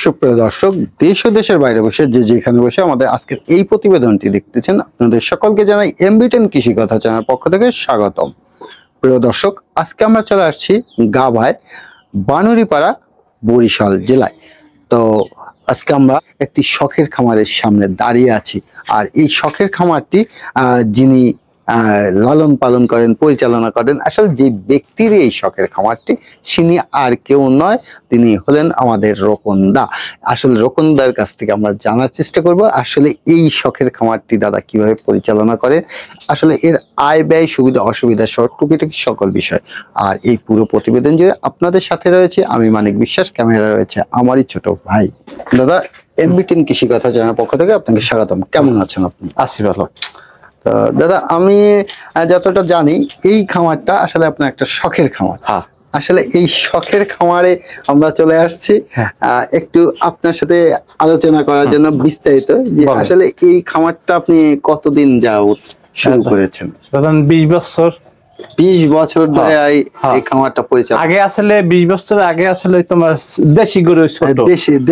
সুপ্রিয় দর্শক, দেশ ও দেশের বাইরে বসে যে যেখানে বসে আমাদের আজকের এই প্রতিবেদনটি দেখতেছেন, আপনাদের সকলকে জানাই এমবি10 কৃষি কথা চ্যানেল পক্ষ থেকে স্বাগতম। প্রিয় দর্শক, আজকে আমরা চলে আসছি গাভায়, বানুরিপাড়া, বরিশাল জেলায়। তো আজকে আমরা একটি শখের খামারের সামনে দাঁড়িয়ে আছি। আর এই শখের খামারটি যিনি লালন পালন করেন, পরিচালনা করেন, আসলে যে ব্যক্তির এই শখের খামারটি, তিনি আর কেউ নয়, তিনি হলেন আমাদের রোকনদা। আসলে রোকনদার কাছ থেকে আমরা জানার চেষ্টা করব আসলে এই শখের খামারটি দাদা কিভাবে পরিচালনা করে, আসলে এর আয় ব্যয়, সুবিধা অসুবিধা সহ টুকিটাকি সকল বিষয়। আর এই পুরো প্রতিবেদন যে আপনাদের সাথে রয়েছে আমি মানিক বিশ্বাস, ক্যামেরা রয়েছে আমারই ছোট ভাই। দাদা, এমবি10 কৃষি কথা চ্যানেল পক্ষ থেকে আপনাকে স্বাগতম। কেমন আছেন আপনি? আছি ভালো। দাদা, আমি যতটা জানি এই খামারটা আসলে আপনার একটা শখের খামার। আসলে এই শখের খামারে আমরা চলে আসছি একটু আপনার সাথে আলোচনা করার জন্য বিস্তারিত, যে আসলে এই খামারটা আপনি কতদিন যাবত শুরু করেছেন? 20 বছর। 20 বছর ধরে এই খামারটা পরিচালনা। আগে আসলে 20 বছর আগে আসলে তোমার দেশি গরু, ছোট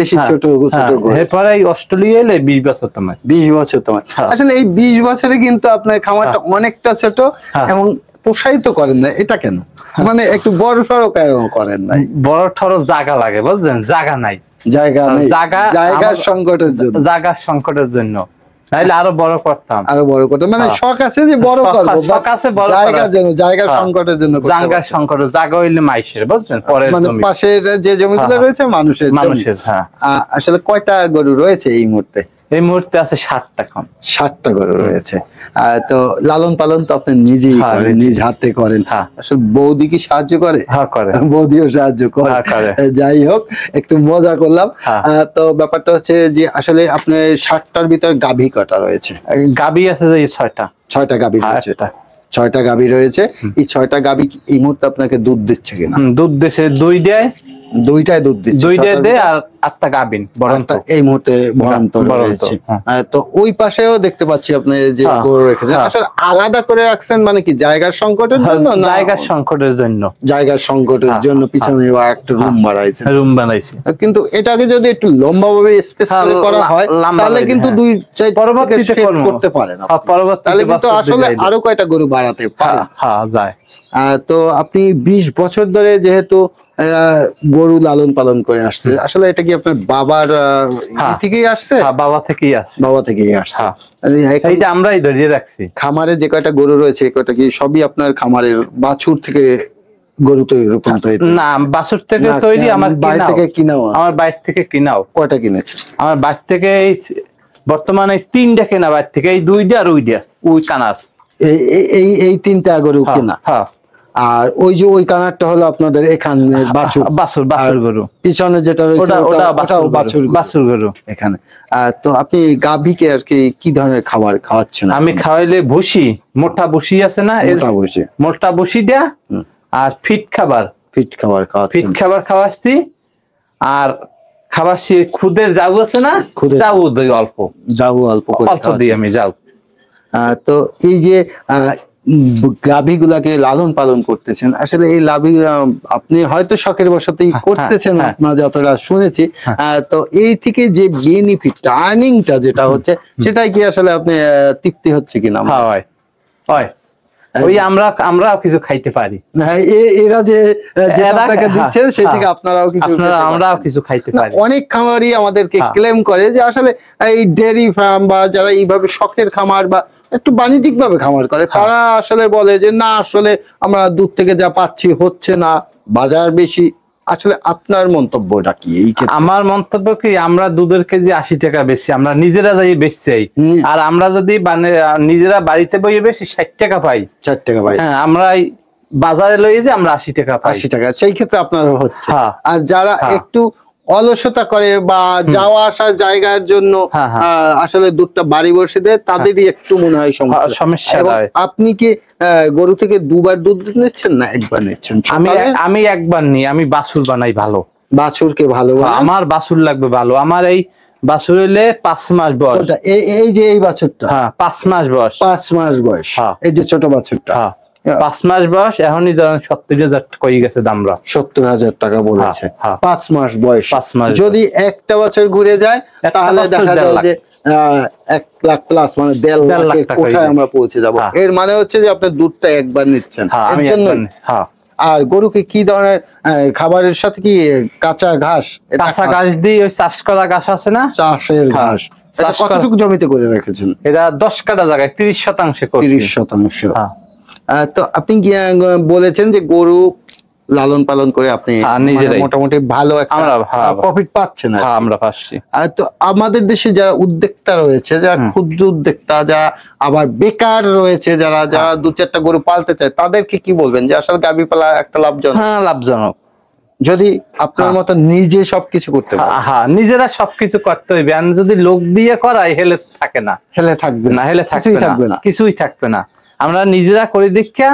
দেশি ছোট ছোট গরু। এরপরে অস্ট্রেলিয়া এলে 20 বছর তোমার। 20 বছর তোমার। আসলে এই 20 বছরে কিন্তু আপনার খামারটা অনেকটা ছোট এবং প্রসারিত করেন না, এটা কেন? মানে একটু বড় সড়ো কেন করেন নাই? বড় ঠড় জায়গা লাগে, বুঝলেন? জায়গা নাই, জায়গার সংকটের জন্য। জায়গার সংকটের জন্য নাইলে আরো বড় করতাম, আরো বড় করতাম। মানে শখ আছে যে বড় করব, শখ আছে বড় জায়গার জন্য, জায়গার সংকটের জন্য। জায়গার সংকট, জায়গা হইলে মাইশের, বুঝছেন? পরের মানে পাশের যে জমিগুলো রয়েছে মানুষের। আসলে কয়টা গরু রয়েছে এই মুহূর্তে? এই মুহূর্তে আছে 60টা। 60টা গরু রয়েছে। তো লালন পালন তো আপনি নিজেই করেন, নিজ হাতে করেন। আসলে বৌদি কি সাহায্য করে? করে, বৌদিও সাহায্য করে। যাই হোক, একটু মজা করলাম। তো ব্যাপারটা হচ্ছে যে আসলে আপনার 60টার ভিতর গাভী কটা রয়েছে? গাভী আছে যে 6টা গাভী রয়েছে। 6টা গাভী রয়েছে। এই 6টা গাভী এই মুহূর্তে আপনাকে দুধ দিচ্ছে কিনা? দুধ দিচ্ছে, 2 দেয়। 2টাই দুধ দিচ্ছে। 2টা দেয় আর 8টা গাভীন বরন্ত এই মুহূর্তে বরন্ত রয়েছে। তো ওই পাশেও দেখতে পাচ্ছি আপনি যে গরু রেখেছেন। আসলে আলাদা করে রাখছেন মানে কি জায়গার সংকটের জন্য? জায়গার সংকটের জন্য। জায়গার সংকটের জন্য পিছনে একটা রুম বানাইছেন। রুম বানাইছি, কিন্তু এটাকে যদি একটু লম্বাভাবে স্পেস করে করা হয় তাহলে কিন্তু 2 পরবর্তীতে করতে পারে না। তাহলে কিন্তু আসলে আরো কয়টা গরু বাড়াতে পারে। যায়। তো আপনি 20 বছর ধরে যেহেতু গরু লালন পালন করে আসছে, আসলে এটা কি আপনার বাবার থেকেই আসছে? বাবা থেকেই আসছে। বাবা থেকেই আসছে। এইটা আমরাই ধরিয়ে রাখছি। খামারে যে কয়টা গরু রয়েছে এই কয়টা কি সবই আপনার খামারের বাছুর থেকে গরু তৈরি রূপান্তরিত? না, বাছুর থেকে তৈরি। আমার বাইরে থেকে কিনাও? আমার বাইরে থেকে কিনাও। কয়টা কিনেছে? আমার বাইরে থেকে বর্তমানে 3টা কেনা, বাইরে থেকে এই 2টা আর ওই কানার। এই 3টা গরু কেনা। আর ওই যে ওই কানারটা হলো আপনাদের এখানে বাছুর গরু। পিছনে যেটা রয়েছে ওটাও বাছুর গরু এখানে। তো আপনি গাভীকে আর কি ধরনের খাবার খাওয়াচ্ছেন? আমি খাওয়াইলে ভুসি, মোটা ভুসি আছে না, মোটা ভুসি দেয়া আর ফিট খাবার খাওয়াচ্ছি। আর খাওয়াচ্ছি খুদের জাউ আছে না, জাউ দিই অল্প দিই আমি যাও। তো এই যে গাভীগুলাকে লালন পালন করতেছেন, আসলে এই লাভী আপনি হয়তো শখের বশতেই করতেছেন, আপনারা যতটা শুনেছি। তো এই থেকে যে বেনিফিটটা, আর্নিংটা যেটা হচ্ছে, সেটাই কি আসলে আপনি তৃপ্তি হচ্ছে কিনা? হয় ওই আমরাও কিছু খাইতে পারি। এরা যে আপনাকে দিচ্ছে সেই থেকে আমরাও কিছু খাইতে পারি। অনেক খামারই আমাদেরকে ক্লেম করে যে আসলে এই ডেয়ারি ফার্ম বা যারা এইভাবে শখের খামার বা একটু বাণিজ্যিক ভাবে খামার করে, তারা আসলে বলে যে না, আসলে আমরা দুধ থেকে যা পাচ্ছি হচ্ছে না, বাজার বেশি। আসলে আপনার মন্তব্যটা কি? আমার মন্তব্য কি, আমরা দুধের কেজি 80 টাকা বেশি, আমরা নিজেরা যাই বেচছি। আর আমরা যদি নিজেরা বাড়িতে বইয়ে বেশি 60 টাকা পাই। 60 টাকা পাই। হ্যাঁ, আমরা বাজারে লইয়ে যে আমরা 80 টাকা পাই। 80 টাকা সেই ক্ষেত্রে আপনার হচ্ছে। আর যারা একটু অলসতা করে বা যাওয়া আসার জায়গার জন্য আসলে দুধটা বাড়ি বসে দেয়, তাদেরই একটু মনে হয় সমস্যা। আপনি কি গরু থেকে 2বার দুধ নিচ্ছেন না একবার নিচ্ছেন? আমি একবার নিই। আমি বাছুর বানাই ভালো। বাছুরকে ভালো? আমার বাছুর লাগবে ভালো। আমার এই বাছুর হইলে 5 মাস বয়স। এই যে এই বাছুরটা 5 মাস বয়স। 5 মাস বয়স। এই যে ছোট বাছুরটা 5 মাস বয়স, এখনই ধরেন 70,000 টাকা হয়ে গেছে দামরা। 70,000 টাকা বলেছে। হ্যাঁ। 5 মাস বয়স। 5 মাস যদি একটা বছর ঘুরে যায় তাহলে দেখা যায় যে 1 লাখ প্লাস, মানে 1.5 লাখের কোঠায় আমরা পৌঁছে যাব। এর মানে হচ্ছে যে আপনি দুধটা একবার নিচ্ছেন, এর জন্য। আর গরুকে কি ধরনের খাবারের সাথে, কি কাঁচা ঘাস? কাঁচা ঘাস দিয়ে, ওই চাষ করা ঘাস আছে না, চাষের ঘাস। কতটুকু জমিতে করে রেখেছেন? এটা 10 কাঠা জায়গায় 30% করছি। 30%। তো আপনি বলেছেন যে গরু লালন পালন করে আপনি মোটামুটি ভালো একটা প্রফিট পাচ্ছেন। আমরা পাচ্ছি। তো আমাদের দেশে যারা উদ্যোক্তা রয়েছে, যারা ক্ষুদ্র উদ্যোক্তা, যা আবার বেকার রয়েছে, যারা 2-4টা গরু পালতে চায়, তাদেরকে কি বলবেন যে আসলে গাভী পালা একটা লাভজনক? হ্যাঁ, লাভজনক। যদি আপনার মতো নিজে সবকিছু করতে পারে। নিজেরা সবকিছু করতে হইবে। আর যদি লোক দিয়ে করাই, হেলে থাকে না, হেলে থাকবে না, কিছুই থাকবে না। আমরা নিজেরা করে দীক্ষা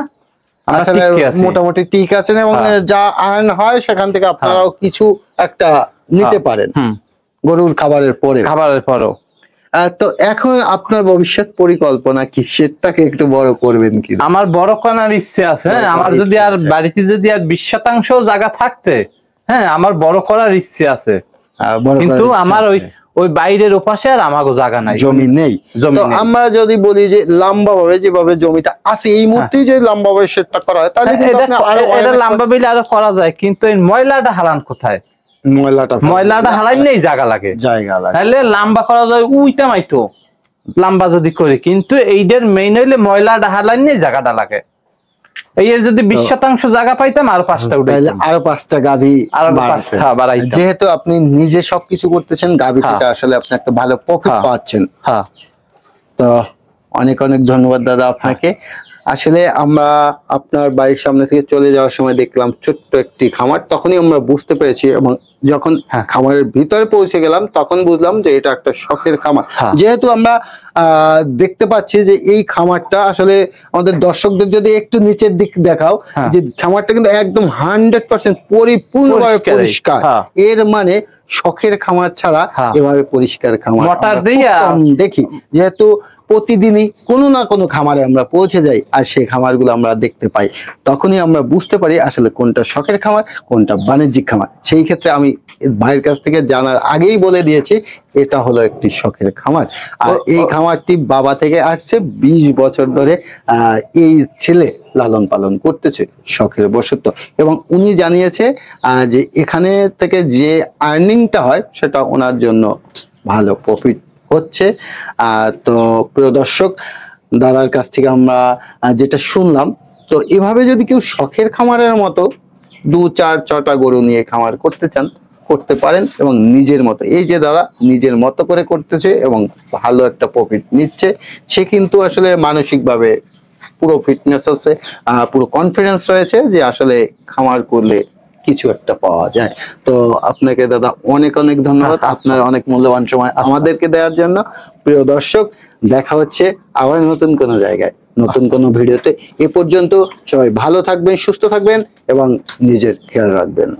মোটামুটি ঠিক আছেন, এবং যা আর্ন হয় সেখান থেকে আপনারাও কিছু একটা নিতে পারেন গরুর খাবারের পরেও। তো এখন আপনার ভবিষ্যৎ পরিকল্পনা কি, সেটাকে একটু বড় করবেন কি? আমার বড় করার ইচ্ছে আছে। আমার যদি আর বাড়িতে যদি আর 20% জায়গা থাকতে, আমার বড় করার ইচ্ছে আছে, কিন্তু আমার ওই বাইরের ওপাশে আর আমাগো জায়গা নাই, জমি নেই। তো আমরা যদি বলি যে লম্বা ভাবে যেভাবে জমিটা আছে এই মুহূর্তে, যে লম্বা ভাবে সেটা করা হয়, তাহলে এটা লম্বা বিলে আরো করা যায়। কিন্তু এই ময়লাটা হারান কোথায়? ময়লাটা হারাই নেই, জায়গা লাগে। তাহলে লম্বা করা যায়, উইটা মাইতো লম্বা যদি করি, কিন্তু এইটার মেইন হইলে ময়লাটা হারাই নেই, জায়গাটা লাগে। এই যদি 20% জায়গা পাইতাম, আরো 5টা উঠাইতাম, আরো 5টা গাভী বাড়াইতাম। যেহেতু আপনি নিজে সবকিছু করতেছেন, গাভী থেকে আসলে আপনি একটা ভালো প্রফিট পাচ্ছেন। তো অনেক অনেক ধন্যবাদ দাদা আপনাকে। আসলে আমরা আপনার বাড়ির সামনে থেকে চলে যাওয়ার সময় দেখলাম ছোট্ট একটি খামার, তখনই আমরা বুঝতে পেরেছি, এবং যখন খামারের ভিতরে পৌঁছে গেলাম তখন বুঝলাম যে এটা একটা শখের খামার। যেহেতু আমরা দেখতে পাচ্ছি যে এই খামারটা আসলে আমাদের দর্শকদের যদি একটু নিচের দিক দেখাও, যে খামারটা কিন্তু একদম 100% পরিপূর্ণভাবে পরিষ্কার। এর মানে শখের খামার ছাড়া এভাবে পরিষ্কার খামার দেখি, যেহেতু প্রতিদিনই কোনো না কোনো খামারে আমরা পৌঁছে যাই, আর সেই খামারগুলো আমরা দেখতে পাই, তখনই আমরা বুঝতে পারি আসলে কোনটা শখের খামার, কোনটা বাণিজ্যিক খামার। সেই ক্ষেত্রে আমি ভাইয়ের কাছ থেকে জানার আগেই বলে দিয়েছি, এটা হলো একটি শখের খামার। আর এই খামারটি বাবা থেকে আসছে, 20 বছর ধরে এই ছেলে লালন পালন করতেছে শখের বশত, এবং উনি জানিয়েছে যে এখানে থেকে যে আর্নিংটা হয় সেটা ওনার জন্য ভালো প্রফিট হচ্ছে। তো প্রিয় দর্শক, দাদার কাছ থেকে আমরা যেটা শুনলাম, তো এভাবে যদি কেউ শখের খামারের মতো 2-4-6টা গরু নিয়ে খামার করতে চান, করতে পারেন, এবং নিজের মতো, এই যে দাদা নিজের মতো করে করতেছে এবং ভালো একটা প্রফিট নিচ্ছে, সে কিন্তু আসলে মানসিকভাবে পুরো ফিটনেস আছে, পুরো কনফিডেন্স রয়েছে যে আসলে খামার করলে কিছু একটা পাওয়া যায়। তো আপনাকে দাদা অনেক অনেক ধন্যবাদ, আপনার অনেক মূল্যবান সময় আমাদেরকে দেওয়ার জন্য। প্রিয় দর্শক, দেখা হচ্ছে আবার নতুন কোনো জায়গায়, নতুন কোনো ভিডিওতে। এ পর্যন্ত সবাই ভালো থাকবেন, সুস্থ থাকবেন এবং নিজের খেয়াল রাখবেন।